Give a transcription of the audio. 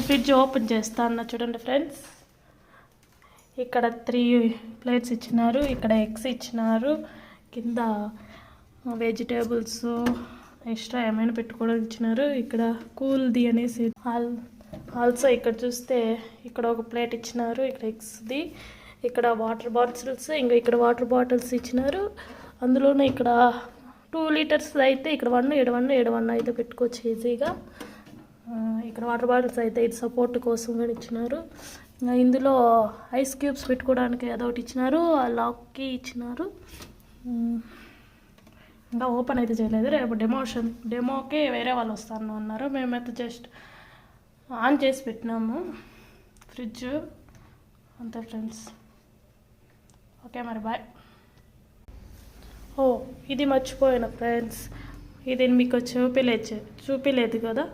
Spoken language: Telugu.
ఫ్రిడ్జ్ ఓపెన్ చేస్తాను చూడండి ఫ్రెండ్స్. ఇక్కడ 3 ప్లేట్స్ ఇచ్చినారు, ఇక్కడ ఎగ్స్ ఇచ్చినారు, కింద వెజిటేబుల్స్ ఎక్స్ట్రా ఏమైనా పెట్టుకోవడానికి ఇచ్చినారు. ఇక్కడ కూల్ది అనేసి ఆల్సో ఇక్కడ చూస్తే ఇక్కడ ఒక ప్లేట్ ఇచ్చినారు, ఇక్కడ ఎగ్స్ది, ఇక్కడ వాటర్ బాటిల్స్, ఇంకా ఇక్కడ వాటర్ బాటిల్స్ ఇచ్చినారు. అందులోనే ఇక్కడ 2 లీటర్స్ అయితే ఇక్కడ 1 అయితే పెట్టుకోవచ్చు ఈజీగా. ఇక్కడ వాటర్ బాటిల్స్ అయితే ఇది సపోర్ట్ కోసం కూడా ఇచ్చినారు. ఇందులో ఐస్ క్యూబ్స్ పెట్టుకోవడానికి అదొకటి ఇచ్చినారు, లాక్కి ఇచ్చినారు. ఇంకా ఓపెన్ అయితే చేయలేదు, రేపు డెమోకి వేరే వాళ్ళు వస్తాను అన్నారు. మేమైతే జస్ట్ ఆన్ చేసి పెట్టినాము ఫ్రిడ్జ్ అంతే ఫ్రెండ్స్. ఓకే మరి బాయ్. ఇది మర్చిపోయాను ఫ్రెండ్స్, ఇది మీకు చూపిలేదు కదా.